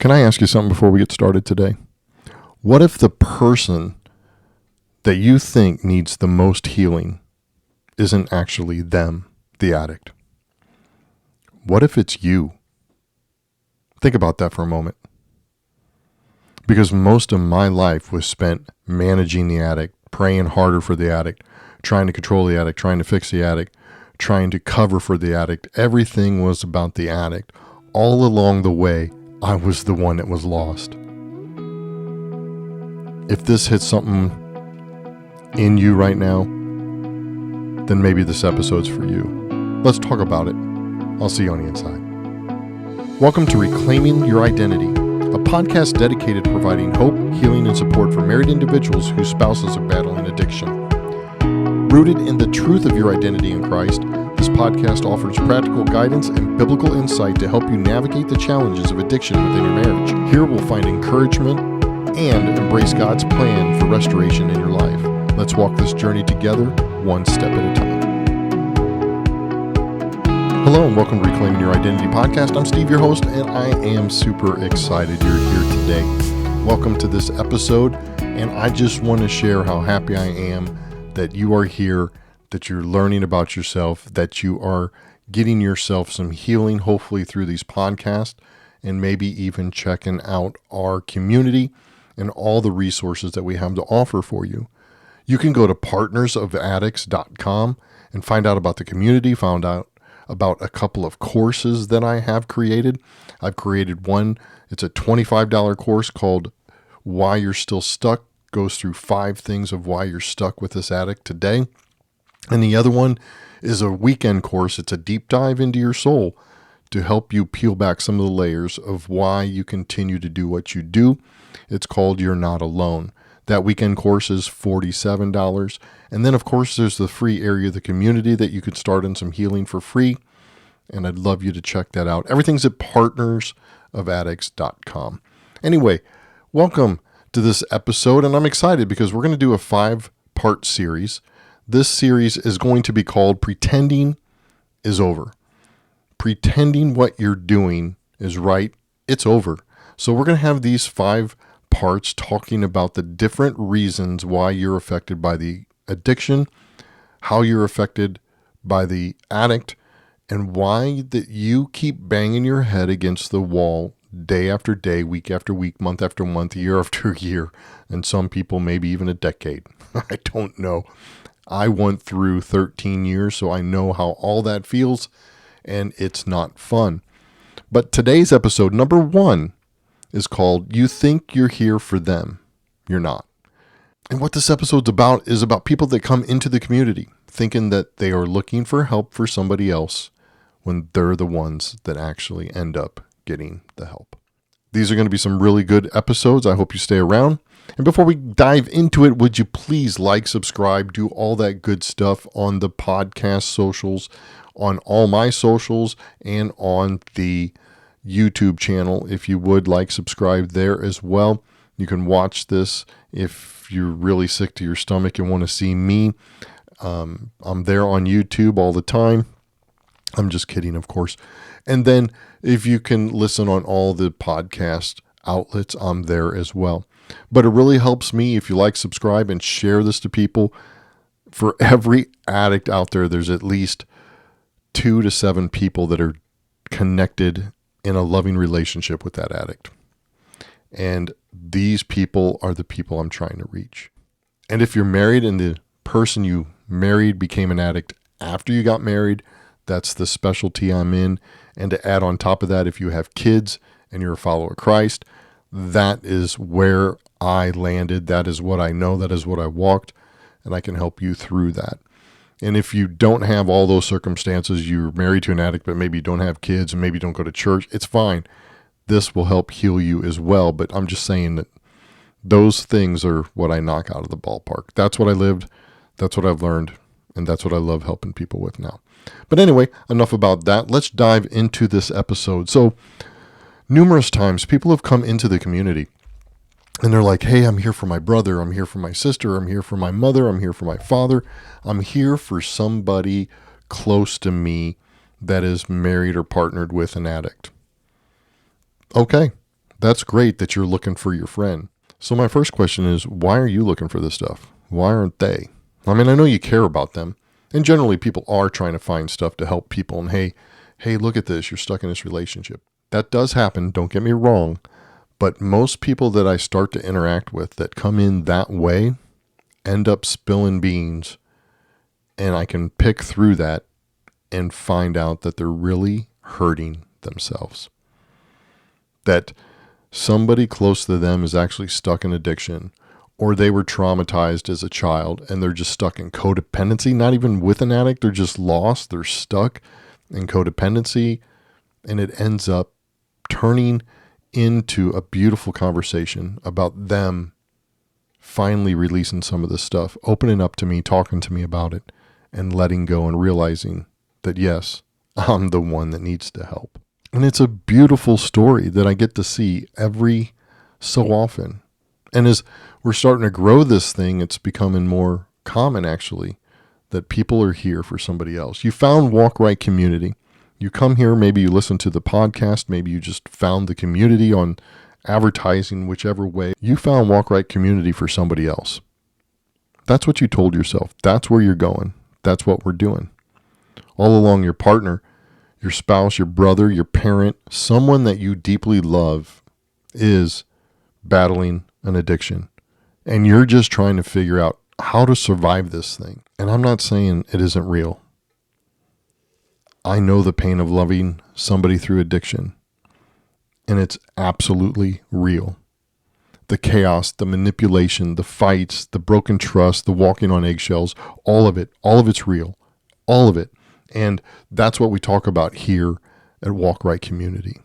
Can I ask you something before we get started today? What if the person that you think needs the most healing isn't actually them, the addict? What if it's you? Think about that for a moment. Because most of my life was spent managing the addict, praying harder for the addict, trying to control the addict, trying to fix the addict, trying to cover for the addict. Everything was about the addict. All along the way, I was the one that was lost. If this hits something in you right now, then maybe this episode's for you. Let's talk about it. I'll see you on the inside. Welcome to Reclaiming Your Identity, a podcast dedicated to providing hope, healing, and support for married individuals whose spouses are battling addiction. Rooted in the truth of your identity in Christ, this podcast offers practical guidance and biblical insight to help you navigate the challenges of addiction within your marriage. Here we'll find encouragement and embrace God's plan for restoration in your life. Let's walk this journey together, one step at a time. Hello and welcome to Reclaiming Your Identity podcast. I'm Steve, your host, and I am super excited you're here today. Welcome to this episode, and I just want to share how happy I am that you are here, that you're learning about yourself, that you are getting yourself some healing, hopefully through these podcasts, and maybe even checking out our community and all the resources that we have to offer for you. You can go to partnersofaddicts.com and find out about the community, find out about a couple of courses that I have created. I've created one, it's a $25 course called Why You're Still Stuck. Goes through 5 things of why you're stuck with this addict today. And the other one is a weekend course. It's a deep dive into your soul to help you peel back some of the layers of why you continue to do what you do. It's called You're Not Alone. That weekend course is $47. And then, of course, there's the free area of the community that you could start in some healing for free. And I'd love you to check that out. Everything's at partnersofaddicts.com. Anyway, welcome to this episode, and I'm excited because we're going to do a 5-part series. This series is going to be called Pretending is Over. Pretending what you're doing is right, it's over. So we're going to have these 5 parts talking about the different reasons why you're affected by the addiction, how you're affected by the addict, and why that you keep banging your head against the wall day after day, week after week, month after month, year after year, and some people maybe even a decade. I don't know. I went through 13 years, so I know how all that feels, and it's not fun. But today's episode, number 1, is called You Think You're Here for Them. You're not. And what this episode's about is about people that come into the community thinking that they are looking for help for somebody else when they're the ones that actually end up getting the help. These are going to be some really good episodes. I hope you stay around. And before we dive into it, would you please like, subscribe, do all that good stuff on the podcast socials, on all my socials, and on the YouTube channel. If you would like, subscribe there as well. You can watch this if you're really sick to your stomach and want to see me. I'm there on YouTube all the time. I'm just kidding, of course. And then if you can listen on all the podcast outlets, I'm there as well. But it really helps me if you like, subscribe, and share this to people. For every addict out there, there's at least 2 to 7 people that are connected in a loving relationship with that addict. And these people are the people I'm trying to reach. And if you're married and the person you married became an addict after you got married, that's the specialty I'm in. And to add on top of that, if you have kids and you're a follower of Christ, that is where I landed. That is what I know. That is what I walked. And I can help you through that. And if you don't have all those circumstances, you're married to an addict, but maybe you don't have kids and maybe you don't go to church, it's fine. This will help heal you as well. But I'm just saying that those things are what I knock out of the ballpark. That's what I lived. That's what I've learned. And that's what I love helping people with now. But anyway, enough about that. Let's dive into this episode. So numerous times people have come into the community and they're like, hey, I'm here for my brother. I'm here for my sister. I'm here for my mother. I'm here for my father. I'm here for somebody close to me that is married or partnered with an addict. Okay, That's great that you're looking for your friend. So my first question is, why are you looking for this stuff? Why aren't they? I mean, I know you care about them. And generally people are trying to find stuff to help people. And hey, look at this. You're stuck in this relationship. That does happen. Don't get me wrong. But most people that I start to interact with that come in that way end up spilling beans. And I can pick through that and find out that they're really hurting themselves. That somebody close to them is actually stuck in addiction, or they were traumatized as a child and they're just stuck in codependency, not even with an addict. They're just lost. They're stuck in codependency, and it ends up turning into a beautiful conversation about them finally releasing some of this stuff, opening up to me, talking to me about it, and letting go and realizing that, yes, I'm the one that needs to help. And it's a beautiful story that I get to see every so often. And as we're starting to grow this thing, it's becoming more common, actually, that people are here for somebody else. You found Walk Right Community. You come here, maybe you listen to the podcast, maybe you just found the community on advertising, whichever way. You found Walk Right Community for somebody else. That's what you told yourself. That's where you're going. That's what we're doing. All along, your partner, your spouse, your brother, your parent, someone that you deeply love is battling an addiction. And you're just trying to figure out how to survive this thing. And I'm not saying it isn't real. I know the pain of loving somebody through addiction. And it's absolutely real. The chaos, the manipulation, the fights, the broken trust, the walking on eggshells, all of it's real. All of it. And that's what we talk about here at Walk Right Community.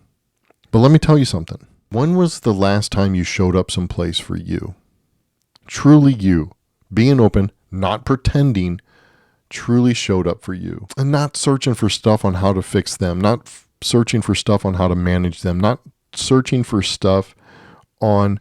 But let me tell you something. When was the last time you showed up someplace for you? Truly you. Being open, not pretending, truly showed up for you. And not searching for stuff on how to fix them. Not searching for stuff on how to manage them. Not searching for stuff on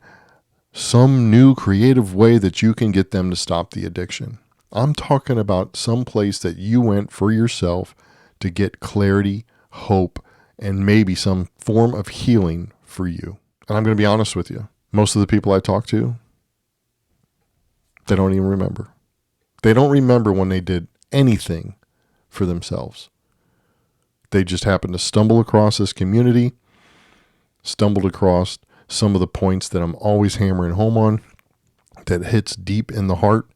some new creative way that you can get them to stop the addiction. I'm talking about some place that you went for yourself to get clarity, hope, and maybe some form of healing for you. And I'm going to be honest with you. Most of the people I talk to, they don't even remember. They don't remember when they did anything for themselves. They just happened to stumble across this community, stumbled across some of the points that I'm always hammering home on, that hits deep in the heart,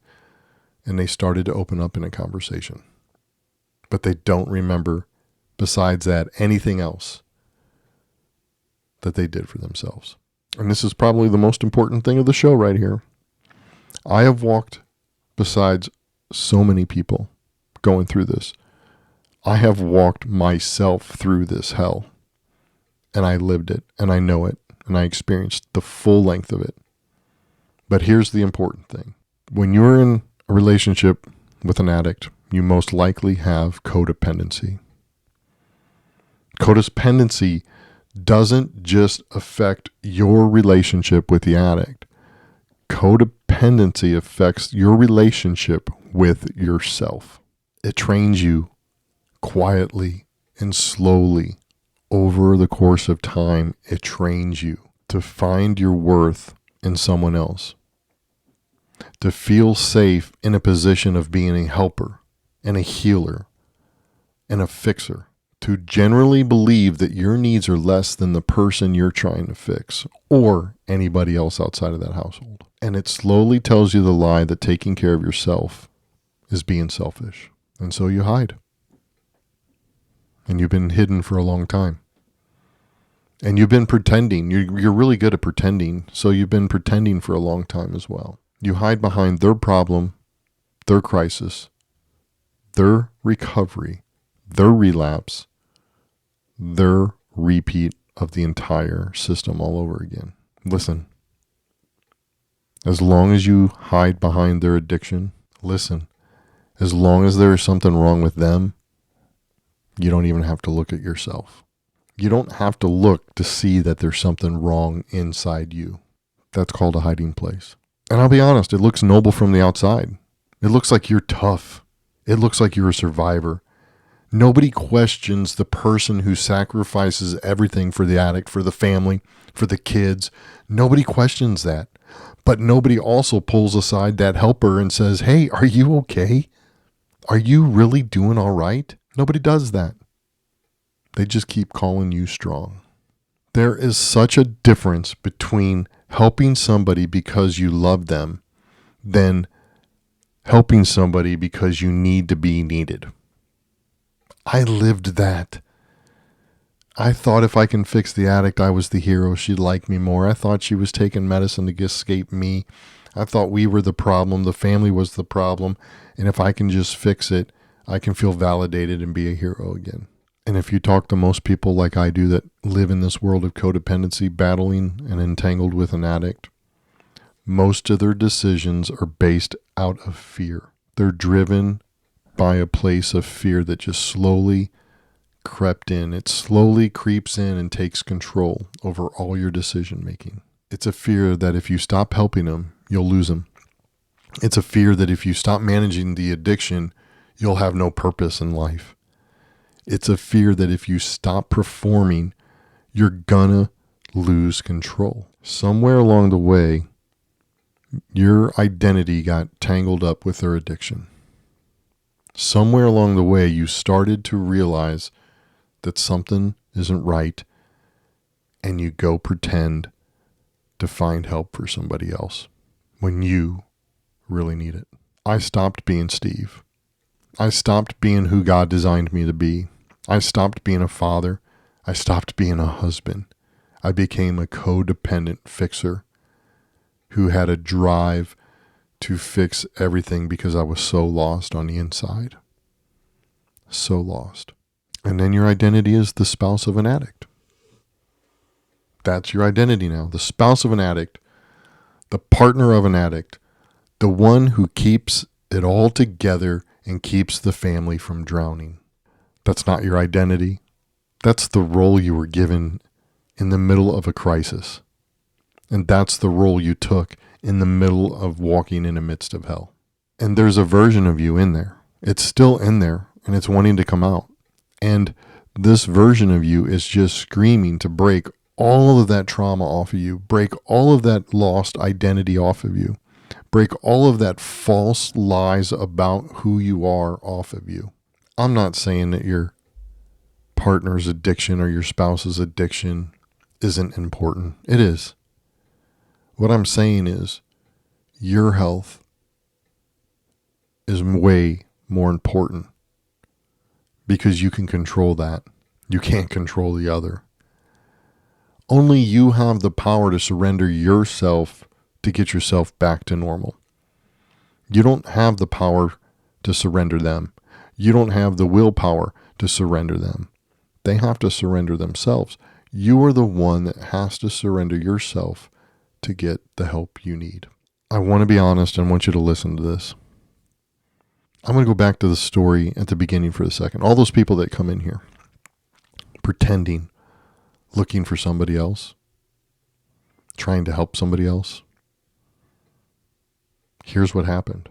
and they started to open up in a conversation. But they don't remember, besides that, anything else that they did for themselves. And this is probably the most important thing of the show right here. I have walked besides so many people going through this. I have walked myself through this hell. And I lived it, and I know it, and I experienced the full length of it. But here's the important thing. When you're in a relationship with an addict, you most likely have codependency. Codependency doesn't just affect your relationship with the addict. Codependency affects your relationship with yourself. It trains you quietly and slowly over the course of time. It trains you to find your worth in someone else, to feel safe in a position of being a helper and a healer and a fixer, to generally believe that your needs are less than the person you're trying to fix or anybody else outside of that household. And it slowly tells you the lie that taking care of yourself is being selfish. And so you hide. And you've been hidden for a long time. And you've been pretending. You're really good at pretending. So you've been pretending for a long time as well. You hide behind their problem, their crisis, their recovery, their relapse, their repeat of the entire system all over again. Listen, as long as you hide behind their addiction, listen, as long as there is something wrong with them, you don't even have to look at yourself. You don't have to look to see that there's something wrong inside you. That's called a hiding place. And I'll be honest, it looks noble from the outside. It looks like you're tough. It looks like you're a survivor. Nobody questions the person who sacrifices everything for the addict, for the family, for the kids. Nobody questions that. But nobody also pulls aside that helper and says, hey, are you okay? Are you really doing all right? Nobody does that. They just keep calling you strong. There is such a difference between helping somebody because you love them than helping somebody because you need to be needed. I lived that. I thought if I can fix the addict, I was the hero. She'd like me more. I thought she was taking medicine to escape me. I thought we were the problem. The family was the problem. And if I can just fix it, I can feel validated and be a hero again. And if you talk to most people like I do that live in this world of codependency, battling and entangled with an addict, most of their decisions are based out of fear. They're driven by a place of fear that just slowly crept in. It slowly creeps in and takes control over all your decision making. It's a fear that if you stop helping them, you'll lose them. It's a fear that if you stop managing the addiction, you'll have no purpose in life. It's a fear that if you stop performing, you're gonna lose control. Somewhere along the way, your identity got tangled up with their addiction. Somewhere along the way, you started to realize that something isn't right, and you go pretend to find help for somebody else when you really need it. I stopped being Steve. I stopped being who God designed me to be. I stopped being a father. I stopped being a husband. I became a codependent fixer who had a drive to fix everything because I was so lost on the inside. So lost. And then your identity is the spouse of an addict. That's your identity now. The spouse of an addict, the partner of an addict, the one who keeps it all together and keeps the family from drowning. That's not your identity. That's the role you were given in the middle of a crisis. And that's the role you took in the middle of walking in the midst of hell. And there's a version of you in there. It's still in there, and it's wanting to come out. And this version of you is just screaming to break all of that trauma off of you, break all of that lost identity off of you, break all of that false lies about who you are off of you. I'm not saying that your partner's addiction or your spouse's addiction isn't important. It is. What I'm saying is your health is way more important because you can control that. You can't control the other. Only you have the power to surrender yourself to get yourself back to normal. You don't have the power to surrender them. You don't have the willpower to surrender them. They have to surrender themselves. You are the one that has to surrender yourself to get the help you need. I want to be honest and want you to listen to this. I'm going to go back to the story at the beginning for a second. All those people that come in here pretending, looking for somebody else, trying to help somebody else. Here's what happened.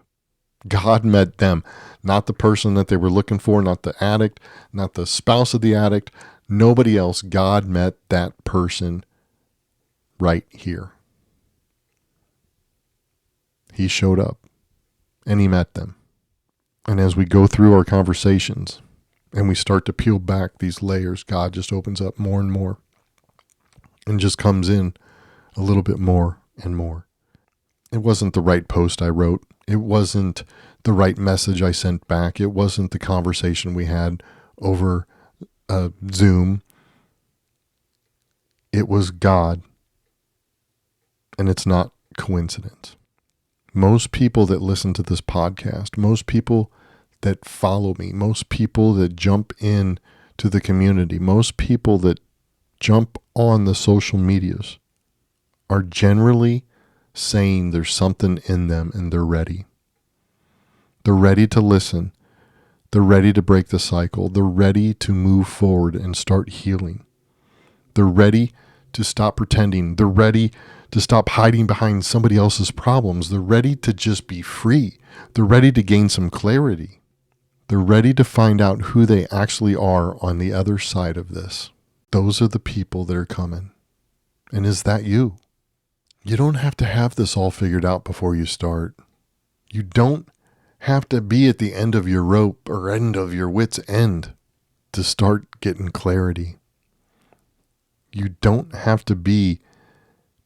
God met them, not the person that they were looking for, not the addict, not the spouse of the addict, nobody else. God met that person right here. He showed up and he met them. And as we go through our conversations and we start to peel back these layers, God just opens up more and more and just comes in a little bit more and more. It wasn't the right post I wrote. It wasn't the right message I sent back. It wasn't the conversation we had over Zoom. It was God. And it's not coincidence. Most people that listen to this podcast, most people that follow me, most people that jump in to the community, most people that jump on the social medias are generally saying there's something in them and they're ready. They're ready to listen. They're ready to break the cycle. They're ready to move forward and start healing. They're ready to stop pretending. They're ready to stop hiding behind somebody else's problems. They're ready to just be free. They're ready to gain some clarity. They're ready to find out who they actually are on the other side of this. Those are the people that are coming. And is that you? You don't have to have this all figured out before you start. You don't have to be at the end of your rope or end of your wit's end to start getting clarity. You don't have to be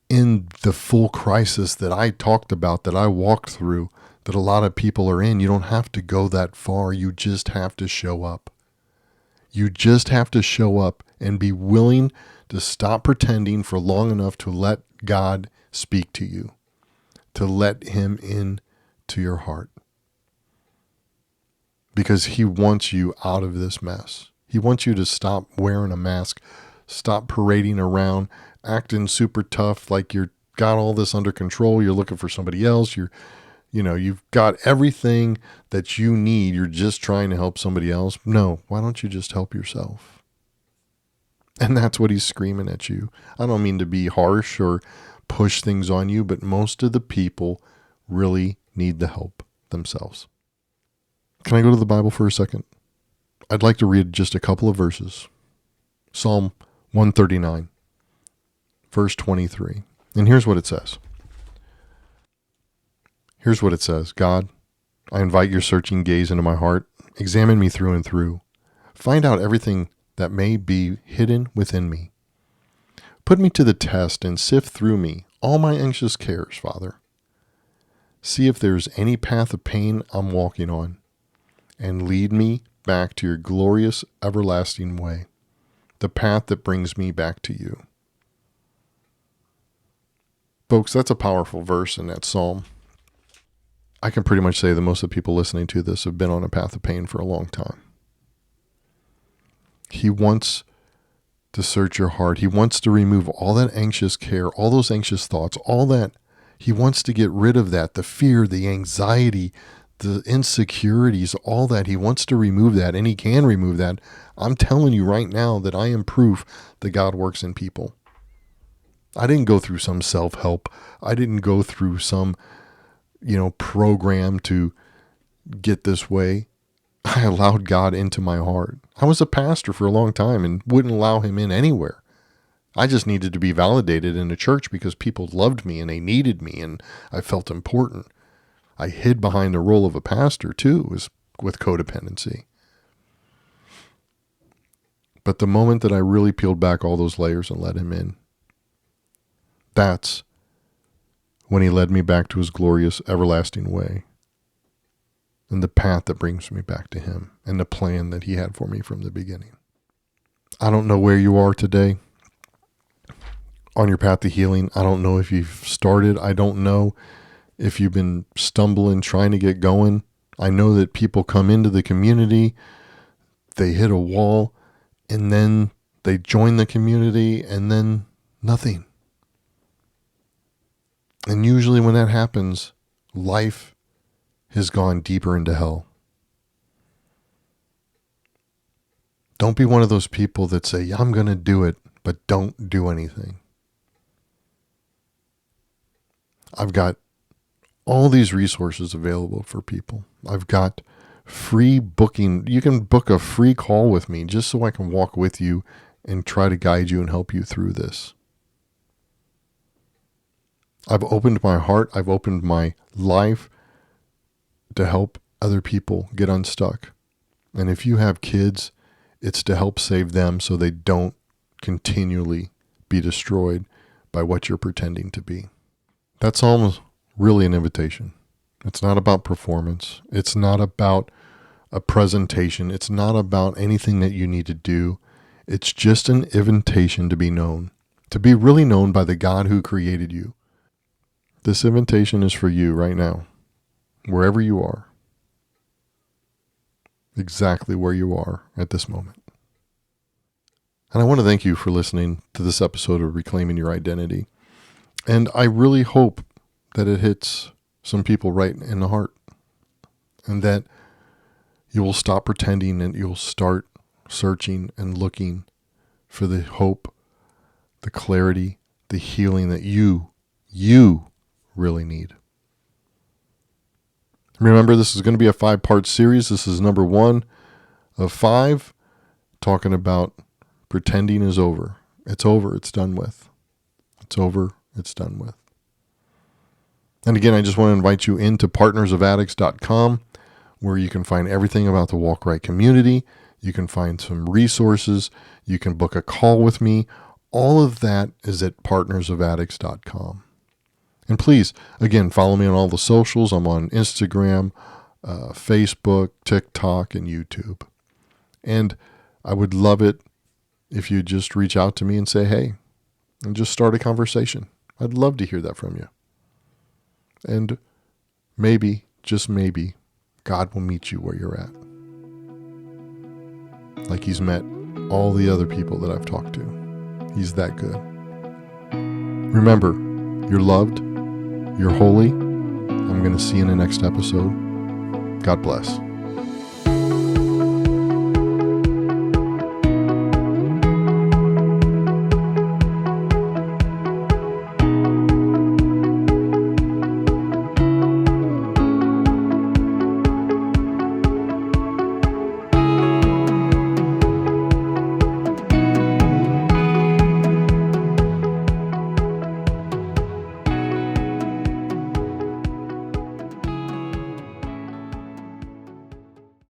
in the full crisis that I talked about, that I walked through, that a lot of people are in. You don't have to go that far. You just have to show up. You just have to show up and be willing to stop pretending for long enough to let God speak to you, to let him in to your heart. Because he wants you out of this mess. He wants you to stop wearing a mask, stop parading around, acting super tough like you're got all this under control. You're looking for somebody else. You've got everything that you need. You're just trying to help somebody else. No, why don't you just help yourself? And that's what he's screaming at you. I don't mean to be harsh or push things on you, but most of the people really need the help themselves. Can I go to the Bible for a second? I'd like to read just a couple of verses. Psalm 139, verse 23. And here's what it says. God, I invite your searching gaze into my heart. Examine me through and through. Find out everything that may be hidden within me. Put me to the test and sift through me all my anxious cares, Father. See if there's any path of pain I'm walking on, and lead me back to your glorious everlasting way, the path that brings me back to you. Folks, that's a powerful verse in that psalm. I can pretty much say that most of the people listening to this have been on a path of pain for a long time. He wants to search your heart. He wants to remove all that anxious care, all those anxious thoughts, all that. He wants to get rid of that, the fear, the anxiety, the insecurities, all that. He wants to remove that, and he can remove that. I'm telling you right now that I am proof that God works in people. I didn't go through some self-help. I didn't go through some, program to get this way. I allowed God into my heart. I was a pastor for a long time and wouldn't allow him in anywhere. I just needed to be validated in a church because people loved me and they needed me and I felt important. I hid behind the role of a pastor too, with codependency. But the moment that I really peeled back all those layers and let him in, that's when he led me back to his glorious everlasting way and the path that brings me back to him and the plan that he had for me from the beginning. I don't know where you are today on your path to healing. I don't know if you've started. I don't know if you've been stumbling, trying to get going. I know that people come into the community, they hit a wall, and then they join the community, and then nothing. And usually when that happens, life has gone deeper into hell. Don't be one of those people that say, yeah, I'm going to do it, but don't do anything. I've got all these resources available for people. I've got free booking. You can book a free call with me just so I can walk with you and try to guide you and help you through this. I've opened my heart. I've opened my life to help other people get unstuck. And if you have kids, it's to help save them so they don't continually be destroyed by what you're pretending to be. That's almost really an invitation. It's not about performance. It's not about a presentation. It's not about anything that you need to do. It's just an invitation to be known, to be really known by the God who created you. This invitation is for you right now, wherever you are, exactly where you are at this moment. And I want to thank you for listening to this episode of Reclaiming Your Identity. And I really hope that it hits some people right in the heart and that you will stop pretending and you'll start searching and looking for the hope, the clarity, the healing that you really need. Remember, this is going to be a 5-part series. This is number 1 of 5, talking about pretending is over. It's over. It's done with. It's over. It's done with. And again, I just want to invite you into partnersofaddicts.com, where you can find everything about the Walk Right community. You can find some resources. You can book a call with me. All of that is at partnersofaddicts.com. And please, again, follow me on all the socials. I'm on Instagram, Facebook, TikTok, and YouTube. And I would love it if you just reach out to me and say, hey, and just start a conversation. I'd love to hear that from you. And maybe, just maybe, God will meet you where you're at. Like he's met all the other people that I've talked to. He's that good. Remember, you're loved. You're holy. I'm going to see you in the next episode. God bless.